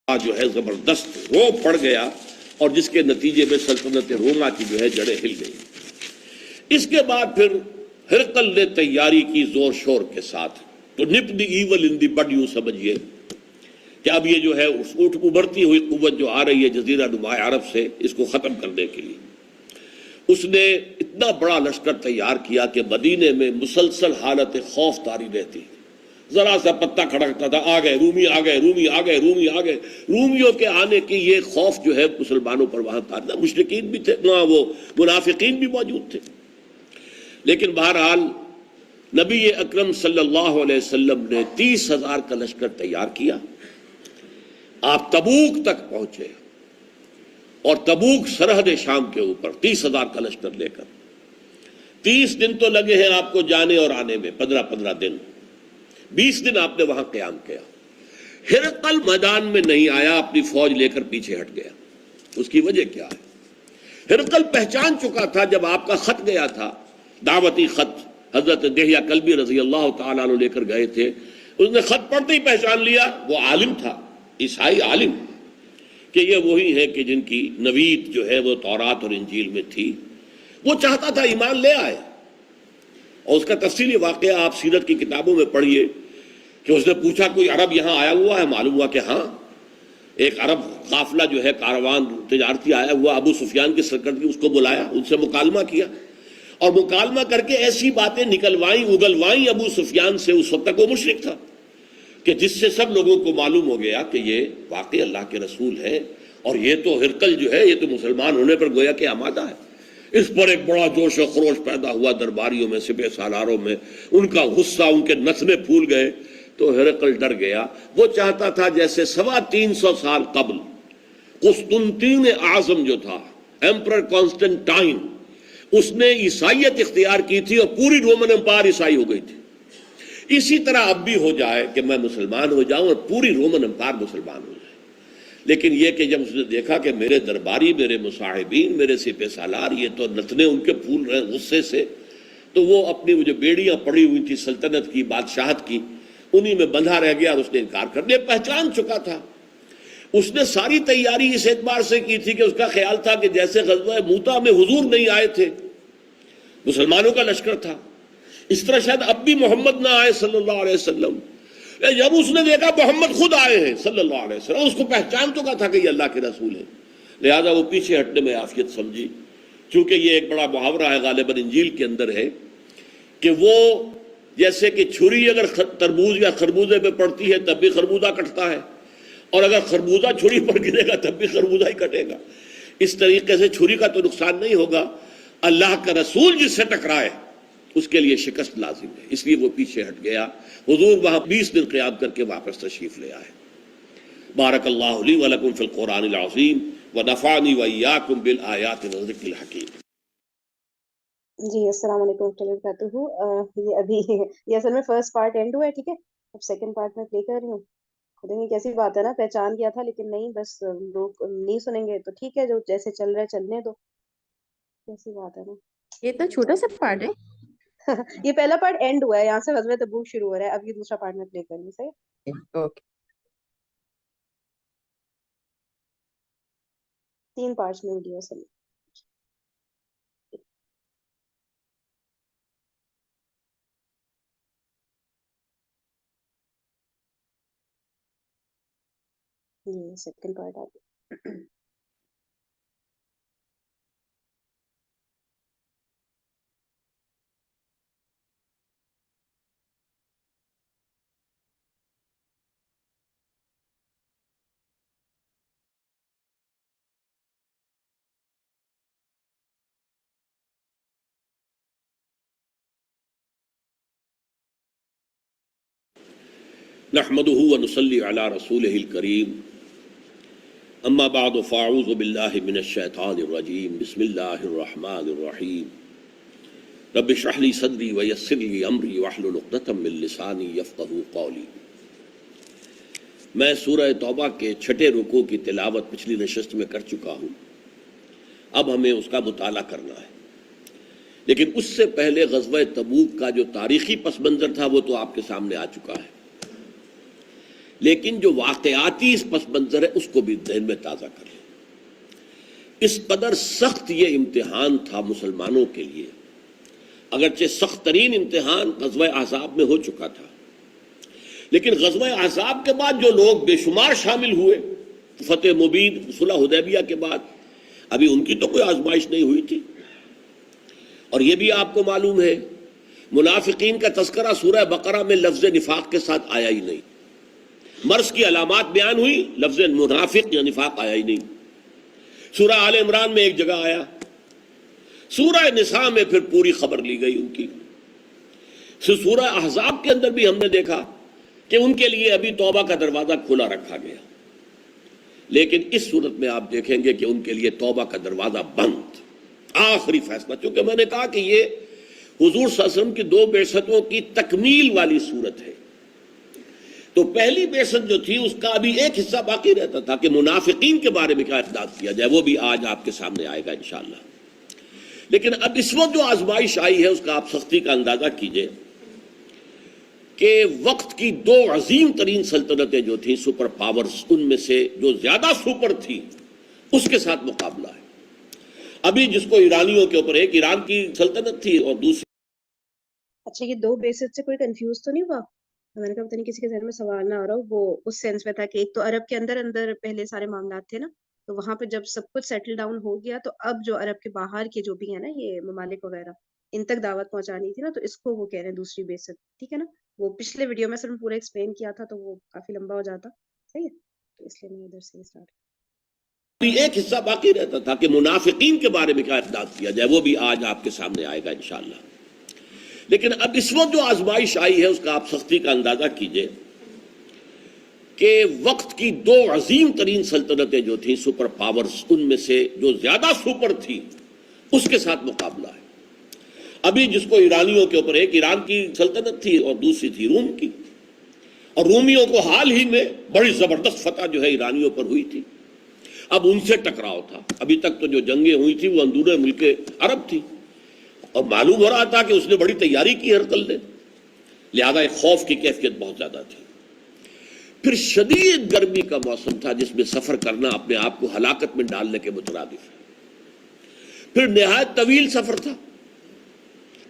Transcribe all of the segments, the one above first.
جو ہے زبردست روب پڑ گیا اور جس کے نتیجے میں سلطنت روما کی جو ہے جڑیں ہل گئی۔ اس کے بعد پھر ہرقل نے تیاری کی زور شور کے ساتھ، تو نپ دی ایول ان دی بڈ، یوں سمجھیے کہ اب یہ جو ہے ابھرتی ہوئی قوت جو آ رہی ہے جزیرہ نما عرب سے، اس کو ختم کرنے کے لیے اس نے اتنا بڑا لشکر تیار کیا کہ مدینے میں مسلسل حالت خوف طاری رہتی، ذرا سا پتہ کھڑکتا تھا آ گئے رومی، آ گئے رومی، آ گئے رومی، آ گئے۔ رومیوں کے آنے کی یہ خوف جو ہے مسلمانوں پر وہاں تھا، مشرکین بھی تھے وہاں، وہ منافقین بھی موجود تھے، لیکن بہرحال نبی اکرم صلی اللہ علیہ وسلم نے 30,000 کا لشکر تیار کیا۔ آپ تبوک تک پہنچے اور تبوک سرحد شام کے اوپر 30,000 کا لشکر لے کر 30 دن تو لگے ہیں آپ کو جانے اور آنے میں، 15 دن، 20 دن آپ نے وہاں قیام کیا۔ ہرقل میدان میں نہیں آیا، اپنی فوج لے کر پیچھے ہٹ گیا۔ اس کی وجہ کیا ہے؟ ہرقل پہچان چکا تھا جب آپ کا خط گیا تھا، دعوتی خط حضرت دہیہ کلبی رضی اللہ تعالیٰ عنہ لے کر گئے تھے، اس نے خط پڑھتے ہی پہچان لیا، وہ عالم تھا، عیسائی عالم، کہ یہ وہی ہے کہ جن کی نوید جو ہے وہ تورات اور انجیل میں تھی۔ وہ چاہتا تھا ایمان لے آئے، اور اس کا تفصیلی واقعہ آپ سیرت کی کتابوں میں پڑھیے کہ اس نے پوچھا کوئی عرب یہاں آیا ہوا ہے؟ معلوم ہوا کہ ہاں، ایک عرب قافلہ جو ہے کاروان تجارتی آیا ہوا، ابو سفیان کی سرکردگی، اس کو بلایا، ان سے مکالمہ کیا، اور مکالمہ کر کے ایسی باتیں نکلوائیں اگلوائیں ابو سفیان سے، اس وقت تک وہ مشرک تھا، کہ جس سے سب لوگوں کو معلوم ہو گیا کہ یہ واقعی اللہ کے رسول ہے، اور یہ تو ہرقل جو ہے یہ تو مسلمان ہونے پر گویا کہ آمادہ ہے۔ اس پر ایک بڑا جوش و خروش پیدا ہوا درباریوں میں، سپہ سالاروں میں، ان کا غصہ، ان کے نتنے پھول گئے۔ تو ہرقل ڈر گیا، وہ چاہتا تھا جیسے 325 سال قبل قسطنطین اعظم جو تھا، ایمپرر کانسٹنٹائن، اس نے عیسائیت اختیار کی تھی اور پوری رومن امپائر عیسائی ہو گئی تھی۔ اسی طرح اب بھی ہو جائے کہ میں مسلمان ہو جاؤں اور پوری رومن امپائر مسلمان ہو جائے۔ لیکن یہ کہ جب اس نے دیکھا کہ میرے درباری، میرے مصاحبین، میرے سپہ سالار یہ تو نتنے ان کے پھول رہے غصے سے، تو وہ اپنی وہ جو بیڑیاں پڑی ہوئی تھی سلطنت کی، بادشاہت کی، انہی میں بندھا رہ گیا، اور اس نے انکار کر دیا۔ پہچان چکا تھا، اس نے ساری تیاری اس اعتبار سے کی تھی کہ اس کا خیال تھا کہ جیسے غزوہ موتا میں حضور نہیں آئے تھے، مسلمانوں کا لشکر تھا، اس طرح شاید اب بھی محمد نہ آئے صلی اللہ علیہ وسلم۔ جب اس نے دیکھا محمد خود آئے ہیں صلی اللہ علیہ وسلم، اس کو پہچان چکا تھا کہ یہ اللہ کے رسول ہے، لہذا وہ پیچھے ہٹنے میں عافیت سمجھی۔ چونکہ یہ ایک بڑا محاورہ ہے، غالباً انجیل کے اندر ہے، کہ وہ جیسے کہ چھری اگر تربوز یا خربوزے پہ پڑتی ہے تب بھی خربوزہ کٹتا ہے، اور اگر خربوزہ چھری پر گرے گا تب بھی خربوزہ ہی کٹے گا۔ اس طریقے سے چھری کا تو نقصان نہیں ہوگا، اللہ کا رسول جس سے ٹکرائے اس کے لیے شکست لازم ہے، اس لیے وہ پیچھے ہٹ گیا۔ حضور وہاں 20 دن قیام کر کے واپس تشریف لے آئے۔ بارک اللہ لی ولکم فی القرآن العظیم ونفعنی وإیاکم بالآیات والذکر الحکیم۔ جی السلام علیکم ورحمۃ اللہ وبرکاتہ۔ یہ ابھی یہ اصل میں فرسٹ پارٹ اینڈ ہوا ہے، ٹھیک ہے، اب سیکنڈ پارٹ میں پلے کر رہی ہوں۔ خدا کی کیسی بات ہے نا، پہچان کیا تھا لیکن نہیں، بس لوگ نہیں سنیں گے تو ٹھیک ہے، جو جیسے چل رہا ہے چلنے دو، کیسی بات ہے نا۔ یہ اتنا چھوٹا سا پارٹ ہے؟ یہ پہلا پارٹ اینڈ ہوا ہے، یہاں سے غزوہ تبوک شروع ہو رہا ہے، اب یہ دوسرا پارٹ میں پلے کر رہی ہوں، صحیح؟ اوکے، 3 پارٹس میں ویڈیو اصل میں۔ یہ سیکنڈ پارٹ آ گیا۔ نحمده ونصلي على رسوله الكريم، اما بعد فاعوذ بالله من الشیطان الرجیم، بسم اللہ الرحمن الرحیم، رب اشرح لي صدری ویسر لي امری واحلل عقدۃ من لسانی یفقهوا قولی۔ میں سورہ توبہ کے 6 رکوع کی تلاوت پچھلی نشست میں کر چکا ہوں، اب ہمیں اس کا مطالعہ کرنا ہے، لیکن اس سے پہلے غزوہ تبوک کا جو تاریخی پس منظر تھا وہ تو آپ کے سامنے آ چکا ہے۔ لیکن جو واقعاتی اس پس منظر ہے اس کو بھی ذہن میں تازہ کر لیں. اس قدر سخت یہ امتحان تھا مسلمانوں کے لیے، اگرچہ سخت ترین امتحان غزوہ احزاب میں ہو چکا تھا، لیکن غزوہ احزاب کے بعد جو لوگ بے شمار شامل ہوئے فتح مبین صلح حدیبیہ کے بعد، ابھی ان کی تو کوئی آزمائش نہیں ہوئی تھی. اور یہ بھی آپ کو معلوم ہے منافقین کا تذکرہ سورہ بقرہ میں لفظ نفاق کے ساتھ آیا ہی نہیں. مرض کی علامات بیان ہوئی، لفظ منافق یا نفاق آیا ہی نہیں. سورہ آل عمران میں ایک جگہ آیا، سورہ نساء میں پھر پوری خبر لی گئی ان کی. سورہ احزاب کے اندر بھی ہم نے دیکھا کہ ان کے لیے ابھی توبہ کا دروازہ کھلا رکھا گیا، لیکن اس صورت میں آپ دیکھیں گے کہ ان کے لیے توبہ کا دروازہ بند. آخری فیصلہ، چونکہ میں نے کہا کہ یہ حضور صلی اللہ علیہ وسلم کی 2 بعثتوں کی تکمیل والی صورت ہے، تو پہلی بعثت جو تھی اس کا ابھی ایک حصہ باقی رہتا تھا کہ منافقین کے بارے میں کیا اقدام کیا جائے، وہ بھی آج آپ کے سامنے آئے گا انشاءاللہ. لیکن اب اس وقت جو آزمائش آئی ہے اس کا آپ سختی کا اندازہ کیجئے کہ وقت کی 2 عظیم ترین سلطنتیں جو تھیں سپر پاورز، ان میں سے جو زیادہ سپر تھی اس کے ساتھ مقابلہ ہے. ابھی جس کو ایرانیوں کے اوپر، ایک ایران کی سلطنت تھی اور دوسری. اچھا یہ 2 بیسز سے کوئی کنفیوز تو نہیں ہوا؟ میں نے کہا پتہ نہیں کسی کے ذہن میں سوال نہ آ رہا ہو. وہ اس سینس میں تھا کہ ایک تو عرب کے اندر اندر پہلے سارے معاملات تھے نا، تو وہاں پہ جب سب کچھ سیٹل ڈاؤن ہو گیا تو اب جو عرب کے باہر کے جو بھی ہیں نا یہ ممالک وغیرہ، ان تک دعوت پہنچانی تھی نا، تو اس کو وہ کہہ رہے ہیں دوسری بیست. ٹھیک ہے نا، وہ پچھلے ویڈیو میں سر پورا ایکسپلین کیا تھا تو وہ کافی لمبا ہو جاتا. صحیح ہے، تو اس لیے میں ادھر سے اسٹارٹ. ایک حصہ باقی رہتا تھا کہ منافقین کے بارے میں کیا اقدام کیا جائے، وہ بھی آج آپ کے سامنے آئے گا انشاءاللہ. لیکن اب اس وقت جو آزمائش آئی ہے اس کا آپ سختی کا اندازہ کیجئے کہ وقت کی 2 عظیم ترین سلطنتیں جو تھیں سپر پاورز، ان میں سے جو زیادہ سپر تھی اس کے ساتھ مقابلہ ہے. ابھی جس کو ایرانیوں کے اوپر، ایک ایران کی سلطنت تھی اور دوسری تھی روم کی، اور رومیوں کو حال ہی میں بڑی زبردست فتح جو ہے ایرانیوں پر ہوئی تھی. اب ان سے ٹکراؤ تھا. ابھی تک تو جو جنگیں ہوئی تھی وہ اندرون ملک عرب تھی، اور معلوم ہو رہا تھا کہ اس نے بڑی تیاری کی ہرقل نے، لہذا ایک خوف کی کیفیت بہت زیادہ تھی. پھر شدید گرمی کا موسم تھا جس میں سفر کرنا اپنے آپ کو ہلاکت میں ڈالنے کے مترادف ہے. پھر نہایت طویل سفر تھا،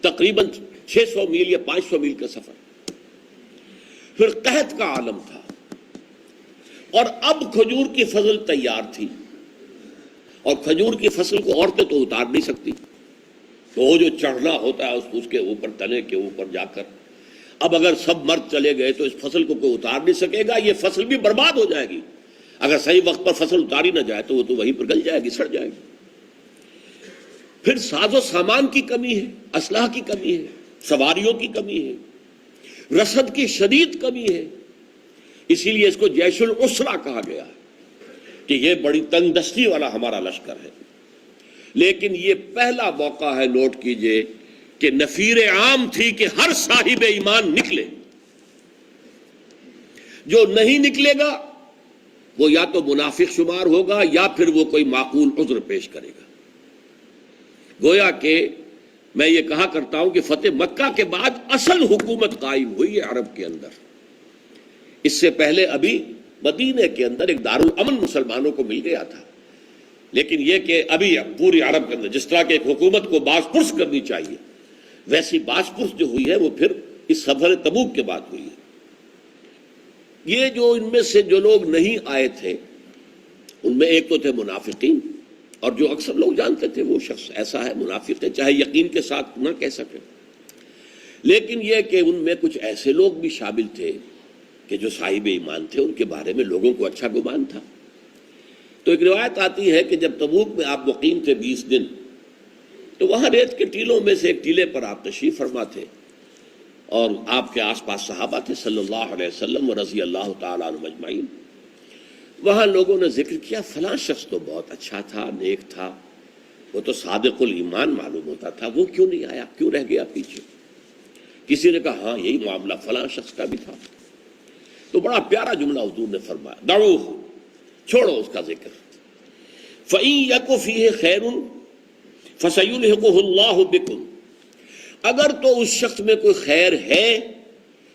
تقریباً 600 میل یا 500 میل کا سفر. پھر قحط کا عالم تھا، اور اب کھجور کی فصل تیار تھی، اور کھجور کی فصل کو عورتیں تو اتار نہیں سکتی، تو وہ جو چڑھنا ہوتا ہے اس کے اوپر، تنے کے اوپر جا کر، اب اگر سب مرد چلے گئے تو اس فصل کو کوئی اتار نہیں سکے گا، یہ فصل بھی برباد ہو جائے گی. اگر صحیح وقت پر فصل اتاری نہ جائے تو وہ تو وہیں پر گل جائے گی، سڑ جائے گی. پھر ساز و سامان کی کمی ہے، اسلحہ کی کمی ہے، سواریوں کی کمی ہے، رسد کی شدید کمی ہے. اسی لیے اس کو جیش العسرہ کہا گیا ہے کہ یہ بڑی تنگ دستی والا ہمارا لشکر ہے. لیکن یہ پہلا موقع ہے، نوٹ کیجئے، کہ نفیر عام تھی کہ ہر صاحب ایمان نکلے. جو نہیں نکلے گا وہ یا تو منافق شمار ہوگا یا پھر وہ کوئی معقول عذر پیش کرے گا. گویا کہ میں یہ کہا کرتا ہوں کہ فتح مکہ کے بعد اصل حکومت قائم ہوئی ہے عرب کے اندر. اس سے پہلے ابھی مدینے کے اندر ایک دارالامن مسلمانوں کو مل گیا تھا، لیکن یہ کہ ابھی پوری عرب کے اندر جس طرح کہ ایک حکومت کو باز پرس کرنی چاہیے، ویسی باز پرس جو ہوئی ہے وہ پھر اس سفر تبوک کے بعد ہوئی ہے. یہ جو ان میں سے جو لوگ نہیں آئے تھے ان میں ایک تو تھے منافقین، اور جو اکثر لوگ جانتے تھے وہ شخص ایسا ہے منافق ہے، چاہے یقین کے ساتھ نہ کہہ سکے. لیکن یہ کہ ان میں کچھ ایسے لوگ بھی شامل تھے کہ جو صاحب ایمان تھے، ان کے بارے میں لوگوں کو اچھا گمان تھا. تو ایک روایت آتی ہے کہ جب تبوک میں آپ مقیم تھے 20 دن، تو وہاں ریت کے ٹیلوں میں سے ایک ٹیلے پر آپ تشریف فرما تھے، اور آپ کے آس پاس صحابہ تھے صلی اللہ علیہ وسلم و رضی اللہ تعالیٰ عنہم اجمعین. وہاں لوگوں نے ذکر کیا فلاں شخص تو بہت اچھا تھا، نیک تھا، وہ تو صادق الایمان معلوم ہوتا تھا، وہ کیوں نہیں آیا، کیوں رہ گیا پیچھے؟ کسی نے کہا ہاں یہی معاملہ فلاں شخص کا بھی تھا. تو بڑا پیارا جملہ حضور نے فرمایا، دعوہ، چھوڑو اس کا ذکر. فَإِن يَكُ فِيهِ خَيْرٌ فَسَيُلْحِقُهُ اللَّهُ بِكُمْ، اگر تو اس شخص میں کوئی خیر ہے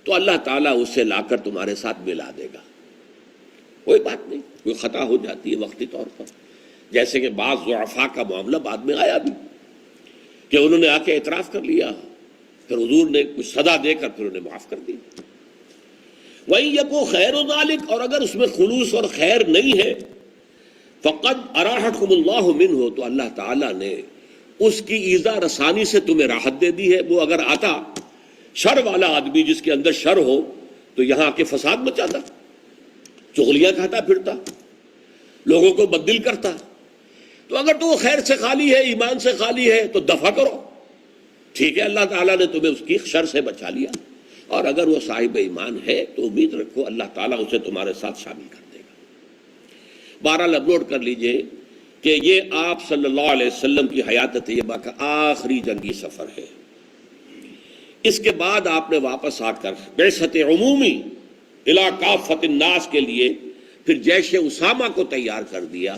تو اللہ تعالیٰ اسے لا کر تمہارے ساتھ ملا دے گا. کوئی بات نہیں، کوئی خطا ہو جاتی ہے وقتی طور پر، جیسے کہ بعض ضعفاء کا معاملہ بعد میں آیا بھی کہ انہوں نے آ کے اعتراف کر لیا، پھر حضور نے کچھ سزا دے کر پھر انہیں معاف کر دیا۔ وَإِن يَكُن خَيْرُ ذَلِكَ، اور اگر اس میں خلوص اور خیر نہیں ہے، فَقَدْ أَرَاحَتْكُمُ اللَّهُ مِنْهُ، تو اللہ تعالیٰ نے اس کی ایذا رسانی سے تمہیں راحت دے دی ہے۔ وہ اگر آتا شر والا آدمی جس کے اندر شر ہو تو یہاں آ کے فساد مچاتا، چغلیاں کھاتا پھرتا، لوگوں کو بددل کرتا، تو اگر تو وہ خیر سے خالی ہے، ایمان سے خالی ہے تو دفع کرو، ٹھیک ہے، اللہ تعالیٰ نے تمہیں اس کی شر سے بچا لیا، اور اگر وہ صاحب ایمان ہے تو امید رکھو اللہ تعالیٰ اسے تمہارے ساتھ شامل کر دے گا۔ بہرحال اب نوٹ کر لیجئے کہ یہ آپ صلی اللہ علیہ وسلم کی حیات طیبہ کا آخری جنگی سفر ہے۔ اس کے بعد آپ نے واپس آ کر بعثت عمومی الی کافۃ الناس کے لیے پھر جیش اسامہ کو تیار کر دیا،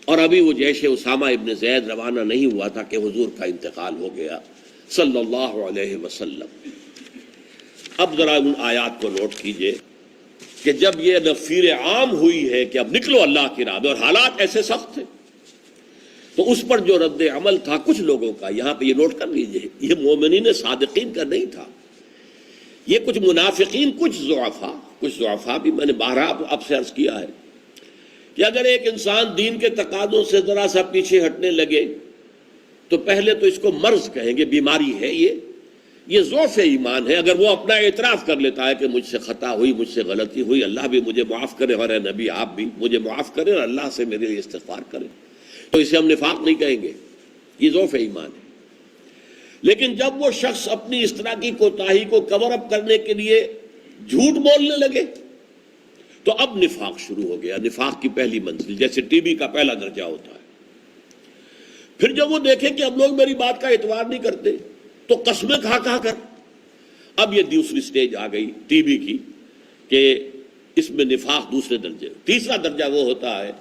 اور ابھی وہ جیش اسامہ ابن زید روانہ نہیں ہوا تھا کہ حضور کا انتقال ہو گیا صلی اللہ علیہ وسلم۔ اب ذرا ان آیات کو نوٹ کیجئے کہ جب یہ نفیر عام ہوئی ہے کہ اب نکلو اللہ کی راہ میں، اور حالات ایسے سخت تھے، تو اس پر جو رد عمل تھا کچھ لوگوں کا، یہاں پہ یہ نوٹ کر لیجئے، یہ مومنین صادقین کا نہیں تھا، یہ کچھ منافقین، کچھ ضعفاء بھی، میں نے بارہا اب سے عرض کیا ہے کہ اگر ایک انسان دین کے تقاضوں سے ذرا سا پیچھے ہٹنے لگے تو پہلے تو اس کو مرض کہیں گے، بیماری ہے، یہ ضعف ایمان ہے۔ اگر وہ اپنا اعتراف کر لیتا ہے کہ مجھ سے خطا ہوئی، مجھ سے غلطی ہوئی، اللہ بھی مجھے معاف کرے، اور اے نبی آپ بھی مجھے معاف کریں اور اللہ سے میرے لیے استغفار کریں، تو اسے ہم نفاق نہیں کہیں گے، یہ ضعف ایمان ہے۔ لیکن جب وہ شخص اپنی اس طرح کی کوتاہی کو کور اپ کرنے کے لیے جھوٹ بولنے لگے تو اب نفاق شروع ہو گیا، نفاق کی پہلی منزل، جیسے ٹی بی کا پہلا درجہ ہوتا ہے۔ پھر جب وہ دیکھے کہ اب لوگ میری بات کا اعتبار نہیں کرتے تو قسمیں کھا کر، اب یہ دوسری سٹیج آ گئی ٹی بی کی کہ اس میں نفاق دوسرے درجے۔ تیسرا درجہ وہ ہوتا ہے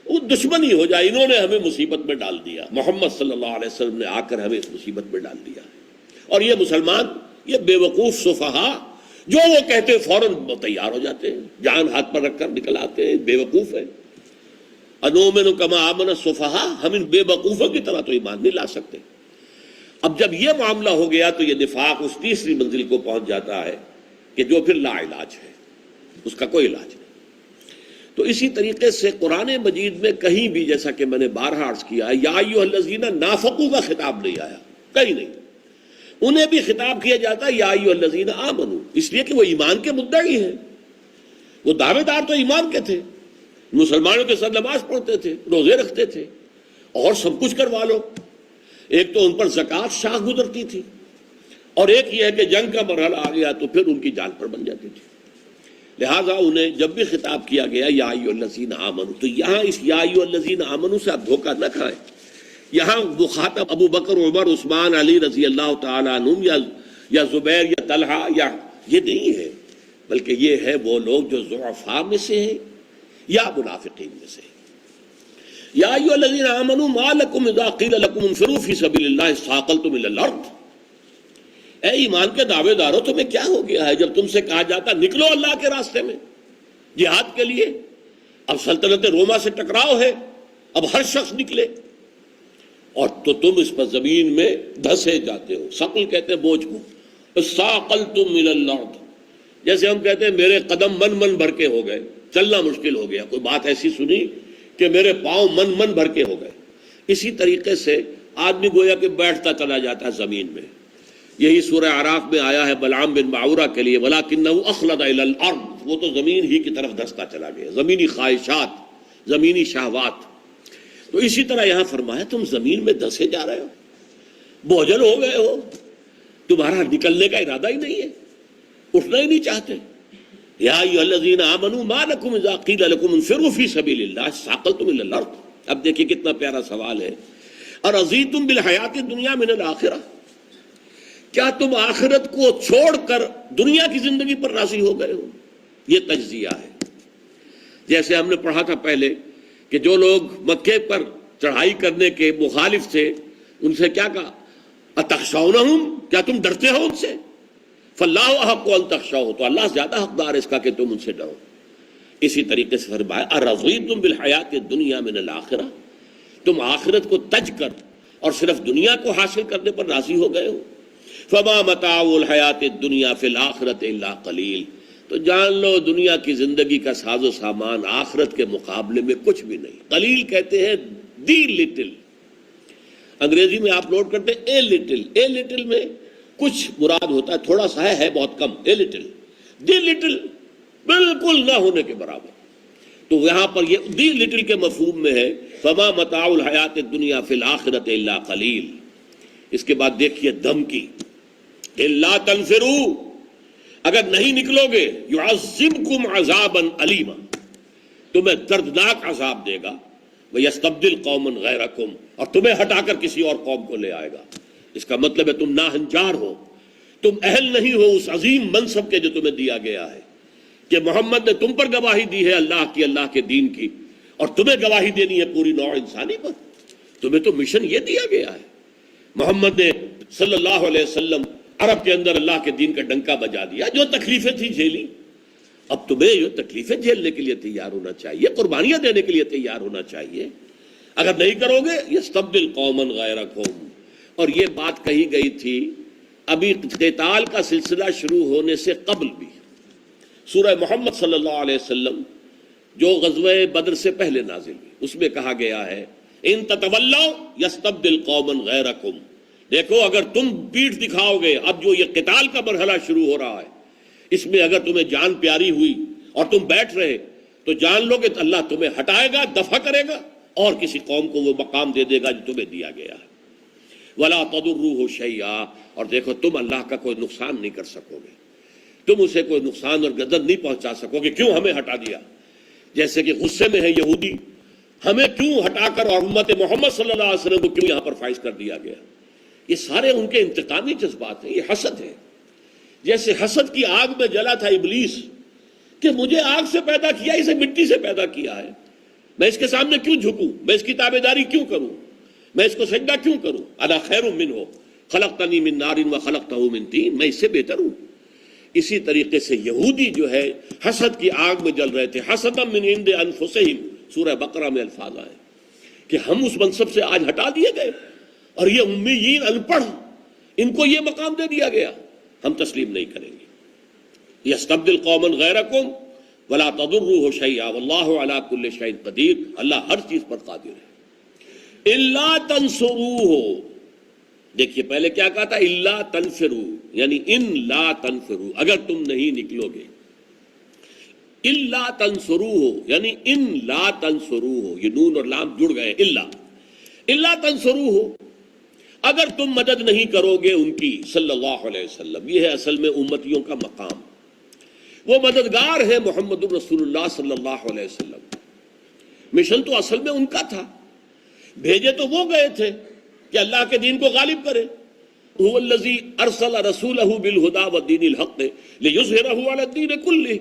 وہ دشمنی ہو جائے، انہوں نے ہمیں مصیبت میں ڈال دیا، محمد صلی اللہ علیہ وسلم نے آ کر ہمیں اس مصیبت میں ڈال دیا ہے، اور یہ مسلمان، یہ بے وقوف صفحاء جو وہ کہتے فوراً تیار ہو جاتے ہیں، جان ہاتھ پر رکھ کر نکل آتے ہیں، بے وقوف ہے۔ انؤمن کما آمن السفہاء، ہم ان بے وقوفوں کی طرح تو ایمان نہیں لا سکتے۔ اب جب یہ معاملہ ہو گیا تو یہ نفاق اس تیسری منزل کو پہنچ جاتا ہے کہ جو پھر لا علاج ہے، اس کا کوئی علاج نہیں۔ تو اسی طریقے سے قرآن مجید میں کہیں بھی، جیسا کہ میں نے بارہا عرض کیا ہے، یا ایھا الذین نافقوا کا خطاب نہیں آیا، کہیں نہیں، انہیں بھی خطاب کیا جاتا ہے یا ایھا الذین آمنوا، اس لیے کہ وہ ایمان کے مدعی ہیں، وہ دعوے دار تو ایمان کے تھے، مسلمانوں کے ساتھ نماز پڑھتے تھے، روزے رکھتے تھے، اور سب کچھ کروا لو۔ ایک تو ان پر زکوٰۃ شاہ گزرتی تھی، اور ایک یہ ہے کہ جنگ کا مرحلہ آ گیا تو پھر ان کی جان پر بن جاتی تھی، لہٰذا انہیں جب بھی خطاب کیا گیا یا ایھا الذین آمنوا، تو یہاں اس یا ایھا الذین آمنوا سے آپ دھوکہ نہ کھائیں، یہاں مخاطب ابو بکر، عمر، عثمان، علی رضی اللہ تعالیٰ عنہم یا زبیر یا طلحہ یا یہ نہیں ہے، بلکہ یہ ہے وہ لوگ جو ضعفاء میں سے ہیں یا منافقین میں سے ہیں۔ یا ایھا الذین آمنوا ما لکم اذا قیل لکم انفروا فی سبیل اللہ اثاقلتم الی الارض، اے ایمان کے دعوے دارو تمہیں کیا ہو گیا ہے جب تم سے کہا جاتا نکلو اللہ کے راستے میں جہاد کے لیے، اب سلطنت روما سے ٹکراؤ ہے، اب ہر شخص نکلے، اور تو تم اس پر زمین میں دھسے جاتے ہو، ثقل کہتے ہیں بوجھ کو، اثاقلتم الی الارض، جیسے ہم کہتے ہیں میرے قدم من بھر کے ہو گئے، چلنا مشکل ہو گیا، کوئی بات ایسی سنی کہ میرے پاؤں من بھر کے ہو گئے۔ اسی طریقے سے آدمی گویا کہ بیٹھتا چلا جاتا ہے زمین میں، یہی سورہ اعراف میں آیا ہے بلعام بن معورہ کے لیے وَلَكِنَّهُ أَخْلَدَ إِلَى الْأَرْضِ، وہ تو زمین ہی کی طرف دھستا چلا گیا، زمینی خواہشات، زمینی شہوات۔ تو اسی طرح یہاں فرمایا تم زمین میں دھسے جا رہے ہو، بوجھل ہو گئے ہو، تمہارا نکلنے کا ارادہ ہی نہیں ہے، اٹھنا ہی نہیں چاہتے۔ یا ایھا الذین آمنوا ما لکم اذا قیل لکم انفروا فی سبیل اللہ اثاقلتم الی الارض۔ اب دیکھیے کتنا پیارا سوال ہے، ارضیتم بالحیات الدنیا من الآخرہ، کیا تم آخرت کو چھوڑ کر دنیا کی زندگی پر راضی ہو گئے ہو؟ یہ تجزیہ ہے۔ جیسے ہم نے پڑھا تھا پہلے کہ جو لوگ مکے پر چڑھائی کرنے کے مخالف تھے ان سے کیا کہا، اتخشونہم، کیا تم ڈرتے ہو ان سے؟ فاللہ احق ان تخشوہ، تو اللہ زیادہ حقدار ہے اس کا کہ تم ان سے ڈرو۔ اسی طریقے سے فرمایا ارضیتم بالحیات الدنیا من الآخرہ، تم آخرت کو تج کر اور صرف دنیا کو حاصل کرنے پر راضی ہو گئے ہو؟ فما متاع الحیات الدنیا فی الآخرۃ الا قلیل، تو جان لو دنیا کی زندگی کا ساز و سامان آخرت کے مقابلے میں کچھ بھی نہیں۔ قلیل کہتے ہیں دی لٹل، انگریزی میں آپ نوٹ کرتے ہیں اے لٹل، اے لٹل میں کچھ مراد ہوتا ہے تھوڑا سا ہے بہت کم، اے لٹل، دی لٹل بالکل نہ ہونے کے برابر۔ تو یہاں پر یہ دی لٹل کے مفہوم میں ہے فما متاع الحیات الدنیا فی الآخرۃ الا قلیل۔ اس کے بعد دیکھیے دھمکی، الا تنفروا، اگر نہیں نکلو گے یعذبکم عذابا علیما، تمہیں دردناک عذاب دے گا، ویستبدل قوما غیرکم، اور تمہیں ہٹا کر کسی اور قوم کو لے آئے گا۔ اس کا مطلب ہے تم ناہنجار ہو، تم اہل نہیں ہو اس عظیم منصب کے جو تمہیں دیا گیا ہے، کہ محمد نے تم پر گواہی دی ہے اللہ کے دین کی، اور تمہیں گواہی دینی ہے پوری نوع انسانی پر۔ تمہیں تو مشن یہ دیا گیا ہے، محمد نے صلی اللہ علیہ وسلم عرب کے اندر اللہ کے دین کا ڈنکا بجا دیا، جو تکلیفیں تھیں جھیلی، اب تمہیں جو تکلیفیں جھیلنے کے لیے تیار ہونا چاہیے، قربانیاں دینے کے لیے تیار ہونا چاہیے۔ اگر نہیں کرو گے یستبدل قوما غیرکم، اور یہ بات کہی گئی تھی ابھی قتال کا سلسلہ شروع ہونے سے قبل بھی، سورہ محمد صلی اللہ علیہ وسلم جو غزوہ بدر سے پہلے نازل ہوئی، اس میں کہا گیا ہے ان تتولوا یستبدل قوما غیرکم، دیکھو اگر تم پیٹھ دکھاؤ گے، اب جو یہ قتال کا مرحلہ شروع ہو رہا ہے اس میں اگر تمہیں جان پیاری ہوئی اور تم بیٹھ رہے تو جان لو کہ اللہ تمہیں ہٹائے گا، دفع کرے گا، اور کسی قوم کو وہ مقام دے دے گا جو تمہیں دیا گیا ہے۔ ولا تضروہ شیئا، اور دیکھو تم اللہ کا کوئی نقصان نہیں کر سکو گے، تم اسے کوئی نقصان اور گدر نہیں پہنچا سکو گے، کیوں ہمیں ہٹا دیا؟ جیسے کہ غصے میں ہے یہودی، ہمیں کیوں ہٹا کر اور امت محمد صلی اللہ علیہ وسلم کو کیوں یہاں پر فائز کر دیا گیا؟ یہ سارے ان کے انتقامی جذبات ہیں، یہ حسد ہے۔ جیسے حسد کی آگ میں جلا تھا ابلیس کہ مجھے آگ سے پیدا کیا، اسے مٹی سے پیدا کیا ہے، میں اس کے سامنے کیوں جھکوں، میں اس کی تابعداری کیوں کروں، میں اس کو سجدہ کیوں کروں؟ انا خیر منہ خلقتنی من نار وخلقتہ من طین، میں اس سے بہتر ہوں۔ اسی طریقے سے یہودی جو ہے حسد کی آگ میں جل رہے تھے، حسدا من عند انفسہم، سورہ بقرہ میں الفاظ آئے کہ ہم اس منصب سے آج ہٹا دیے گئے، اور یہ امیین ان پڑھ ان کو یہ مقام دے دیا گیا، ہم تسلیم نہیں کریں گے۔ یستبدل قوما غیرکم ولا تضروہ شیئا واللہ علی کل شیء قدیر، اللہ ہر چیز پر قادر ہے۔ الا تنصروہ، دیکھیے پہلے کیا کہا تھا، الا تنفروا، یعنی ان لا تنفروا، اگر تم نہیں نکلو گے، الا تنصروہ یعنی ان لا تنصروہ، یہ نون اور لام جڑ گئے، الا تنصروہ، اگر تم مدد نہیں کرو گے ان کی صلی اللہ علیہ وسلم۔ یہ ہے اصل میں امتیوں کا مقام، وہ مددگار ہے محمد الرسول اللہ صلی اللہ علیہ وسلم، مشن تو اصل میں ان کا تھا، بھیجے تو وہ گئے تھے کہ اللہ کے دین کو غالب کرے۔ هو الذی ارسل رسولہ بالہدی والدین الحق لیظہرہ علی الدین کلہ،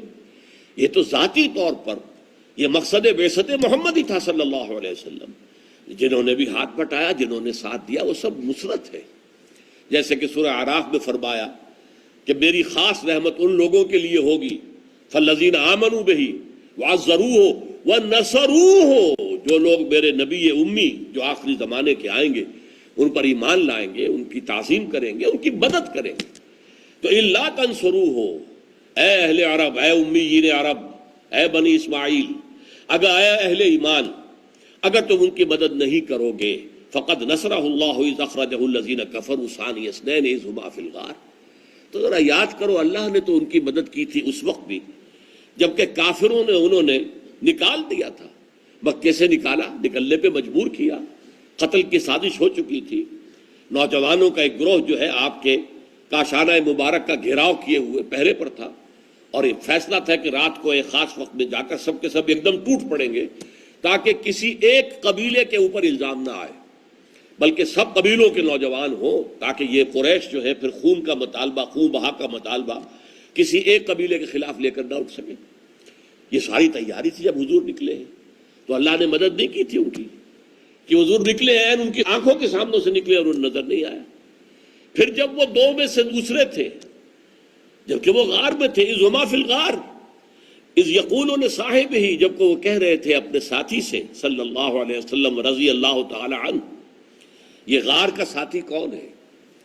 یہ تو ذاتی طور پر یہ مقصد بعثت محمد ہی تھا صلی اللہ علیہ وسلم۔ جنہوں نے بھی ہاتھ بٹایا، جنہوں نے ساتھ دیا، وہ سب نصرت ہے۔ جیسے کہ سورہ اعراف میں فرمایا کہ میری خاص رحمت ان لوگوں کے لیے ہوگی فالذین آمنوا بہ وعزروہ ونصروہ، جو لوگ میرے نبی امی جو آخری زمانے کے آئیں گے ان پر ایمان لائیں گے، ان کی تعظیم کریں گے، ان کی مدد کریں گے۔ تو الا تنصروہ، اے اہل عرب، اے امیین عرب، اے بنی اسماعیل، اگر اے اہل ایمان، اگر تم ان کی مدد نہیں کرو گے، فقد نصرہ اللہ اذ اخرجہ الذین کفروا ثانی اثنین اذ ہما فی الغار، تو ذرا یاد کرو اللہ نے تو ان کی مدد کی تھی اس وقت بھی جبکہ کافروں نے انہوں نے نکال دیا تھا، مکے سے نکالا، نکلنے پہ مجبور کیا، قتل کی سازش ہو چکی تھی، نوجوانوں کا ایک گروہ جو ہے آپ کے کاشانہ مبارک کا گھیراؤ کیے ہوئے پہرے پر تھا، اور ایک فیصلہ تھا کہ رات کو ایک خاص وقت میں جا کر سب کے سب ایک دم ٹوٹ پڑیں گے تاکہ کسی ایک قبیلے کے اوپر الزام نہ آئے بلکہ سب قبیلوں کے نوجوان ہوں، تاکہ یہ قریش جو ہے پھر خون کا مطالبہ، خون بہا کا مطالبہ کسی ایک قبیلے کے خلاف لے کر نہ اٹھ سکے۔ یہ ساری تیاری تھی جب حضور نکلے ہیں، تو اللہ نے مدد نہیں کی تھی ان کی کہ حضور نکلے ہیں، ان کی آنکھوں کے سامنے سے نکلے اور انہیں نظر نہیں آیا۔ پھر جب وہ دو میں سے دوسرے تھے، جبکہ وہ غار میں تھے، اذ ہما فی الغار، اذ یقول لصاحبہ، جب کہ وہ کہہ رہے تھے اپنے ساتھی سے صلی اللہ علیہ وسلم رضی اللہ تعالی عنہ. یہ غار کا ساتھی کون ہے؟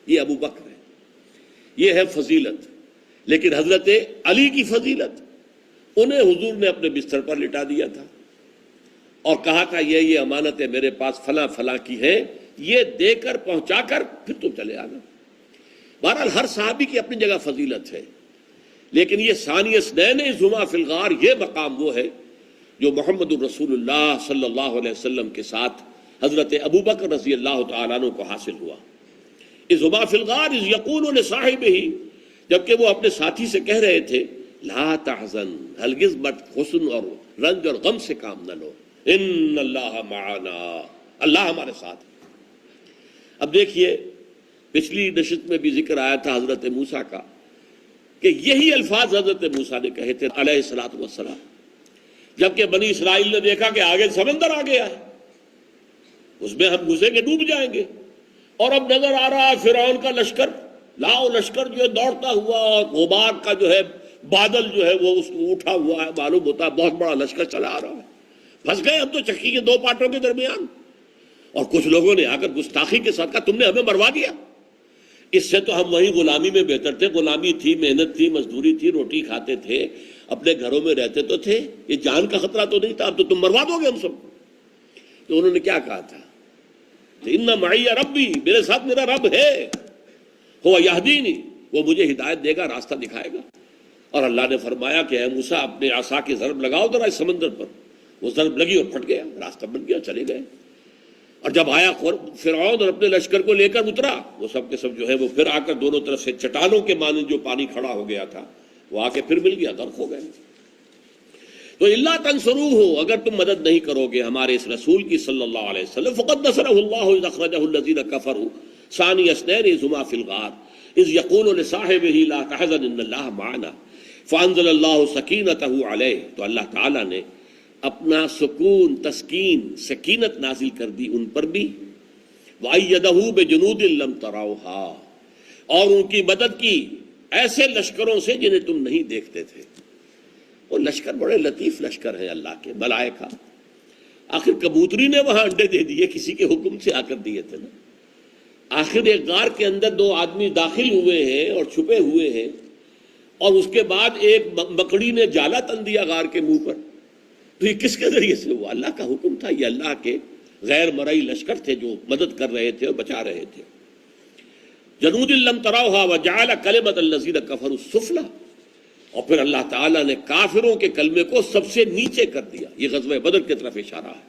یہ ابو بکر ہے. یہ ہے فضیلت. لیکن حضرت علی کی فضیلت، انہیں حضور نے اپنے بستر پر لٹا دیا تھا اور کہا تھا یہ امانتیں میرے پاس فلاں فلاں کی ہیں، یہ دے کر پہنچا کر پھر تم چلے آنا. بہرحال ہر صحابی کی اپنی جگہ فضیلت ہے، لیکن یہ ثانی اثنین اذ ہما فی الغار، یہ مقام وہ ہے جو محمد الرسول اللہ صلی اللہ علیہ وسلم کے ساتھ حضرت ابو بکر رضی اللہ تعالیٰ عنہ کو حاصل ہوا. اذ ہما فی الغار اذ یقول لصاحبہ، جبکہ وہ اپنے ساتھی سے کہہ رہے تھے لا تحزن، ہرگز مت حزن اور رنج اور غم سے کام نہ لو، ان اللہ معنا، اللہ ہمارے ساتھ. اب دیکھیے پچھلی نشست میں بھی ذکر آیا تھا حضرت موسیٰ کا کہ یہی الفاظ حضرت موسیٰ نے کہے تھے علیہ الصلوۃ والسلام، جبکہ بنی اسرائیل نے دیکھا کہ آگے سمندر آ گیا ہے، اس میں ہم گھسیں گے ڈوب جائیں گے. اور اب نظر آ رہا ہے فرعون کا لشکر، لاؤ لشکر جو ہے دوڑتا ہوا، اور غبار کا جو ہے بادل جو ہے وہ اس کو اٹھا ہوا ہے، معلوم ہوتا ہے بہت بڑا لشکر چلا آ رہا ہے. پھنس گئے ہم تو چکی کے دو پاٹوں کے درمیان. اور کچھ لوگوں نے آ کر گستاخی کے ساتھ کہا تم نے ہمیں مروا دیا، اس سے تو ہم وہیں غلامی میں بہتر تھے. غلامی تھی، محنت تھی، مزدوری تھی، روٹی کھاتے تھے، اپنے گھروں میں رہتے تو تھے، یہ جان کا خطرہ تو نہیں تھا، اب تو تم مروا دو گے ہم سب کو. تو انہوں نے کیا کہا تھا؟ ان معی ربی، میرے ساتھ میرا رب ہے، ہو یہدینی، وہ مجھے ہدایت دے گا، راستہ دکھائے گا. اور اللہ نے فرمایا کہ اے موسیٰ اپنے عصا کی ضرب لگاؤ ذرا اس سمندر پر. وہ ضرب لگی اور پھٹ گیا، راستہ بن گیا، چلے گئے. اور جب آیا فرعون اور اپنے لشکر کو لے کر اترا، وہ سب کے سب جو ہے وہ پھر آ کر دونوں طرف سے چٹانوں کے مانند جو پانی کھڑا ہو گیا تھا وہ آ کے پھر مل گیا، غرق ہو گئے. تو اللہ تنصروہ، اگر تم مدد نہیں کرو گے ہمارے اس رسول کی صلی اللہ علیہ وسلم، فقد نصرہ اللہ اذ اخرجہ الذین کفروا ثانی اثنین اذ ہما فی الغار اذ یقول لصاحبہ لا تحزن ان اللہ معنا فانزل اللہ سکینتہ علیہ. تو اللہ تعالیٰ نے اپنا سکون، تسکین، سکینت نازل کر دی ان پر بھی. وَأَيَّدَهُ بِجُنُودٍ لَمْ تَرَوْهَا، اور ان کی مدد کی ایسے لشکروں سے جنہیں تم نہیں دیکھتے تھے. وہ لشکر بڑے لطیف لشکر ہیں اللہ کے، ملائکہ. آخر کبوتری نے وہاں انڈے دے دیے، کسی کے حکم سے آ کر دیے تھے نا. آخر ایک غار کے اندر دو آدمی داخل ہوئے ہیں اور چھپے ہوئے ہیں، اور اس کے بعد ایک مکڑی نے جالا تن دیا غار کے منہ پر. تو یہ کس کے ذریعے سے ہوا؟ اللہ کا حکم تھا. یہ اللہ کے غیر مرئی لشکر تھے جو مدد کر رہے تھے اور بچا رہے تھے. جنود لم تروها وجعل کلمۃ الذین کفروا السفلی، اور پھر اللہ تعالیٰ نے کافروں کے کلمے کو سب سے نیچے کر دیا. یہ غزوہ بدر کی طرف اشارہ ہے.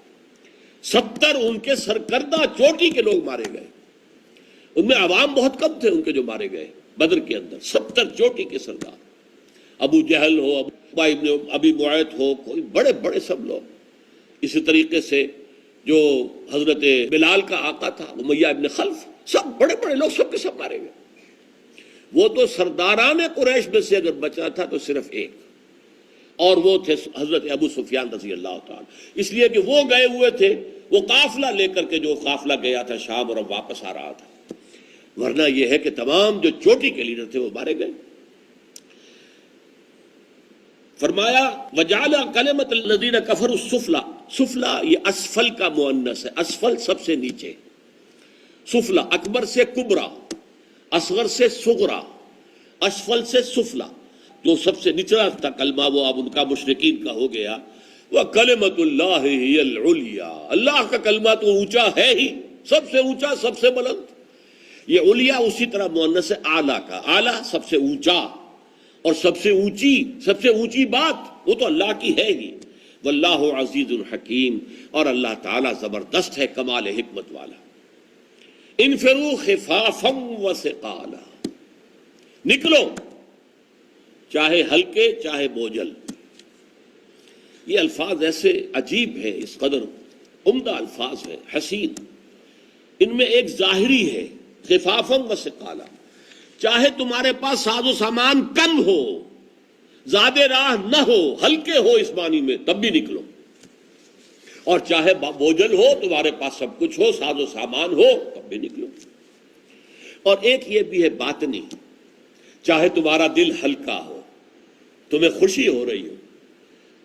70 ان کے سرکردہ چوٹی کے لوگ مارے گئے. ان میں عوام بہت کم تھے ان کے جو مارے گئے بدر کے اندر. 70 چوٹی کے سردار، ابو جہل ہو، ابن ابی معیط ہو، کوئی بڑے بڑے سب لوگ. اسی طریقے سے جو حضرت بلال کا آقا تھا امیہ ابن خلف، سب بڑے بڑے لوگ سب کے سب مارے گئے. وہ تو سرداران قریش میں سے اگر بچا تھا تو صرف ایک، اور وہ تھے حضرت ابو سفیان رضی اللہ تعالیٰ. اس لیے کہ وہ گئے ہوئے تھے، وہ قافلہ لے کر کے جو قافلہ گیا تھا شام اور اب واپس آ رہا تھا. ورنہ یہ ہے کہ تمام جو چوٹی کے لیڈر تھے وہ مارے گئے. فرمایا وجعل کلمۃ الذین کفروا السفلی. سفلا یہ اسفل کا مؤنث ہے، اسفل سب سے نیچے. سفلا اکبر سے کبرا، اصغر سے صغرا، اسفل سے سفلا. جو سب سے نچلا تھا کلمہ وہ اب ان کا مشرکین کا ہو گیا. وَكَلِمَةُ اللَّهِ هِيَ الْعُلْيَا، اللہ کا کلمہ تو اونچا ہے ہی، سب سے اونچا، سب سے بلند. یہ علیا اسی طرح مؤنث ہے اعلیٰ کا. اعلیٰ سب سے اونچا، اور سب سے اونچی بات وہ تو اللہ کی ہے ہی. واللہ عزیز الحکیم، اور اللہ تعالیٰ زبردست ہے، کمال حکمت والا. انفروا خفافا وثقالا، نکلو چاہے ہلکے چاہے بوجھل. یہ الفاظ ایسے عجیب ہیں، اس قدر عمدہ الفاظ ہیں، حسین. ان میں ایک ظاہری ہے خفافا وثقالا، چاہے تمہارے پاس ساز و سامان کم ہو، زیادہ راہ نہ ہو، ہلکے ہو اس معنی میں، تب بھی نکلو. اور چاہے بوجھل ہو، تمہارے پاس سب کچھ ہو، ساز و سامان ہو، تب بھی نکلو. اور ایک یہ بھی ہے باطنی، چاہے تمہارا دل ہلکا ہو، تمہیں خوشی ہو رہی ہو،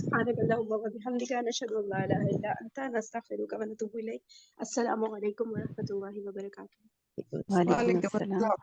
سبحانك اللهم وبحمدك نشهد ان لا اله الا انت نستغفرك ونتوب اليك. السلام علیکم ورحمۃ اللہ وبرکاتہ. وعلیکم وعلیکم السلام. السلام.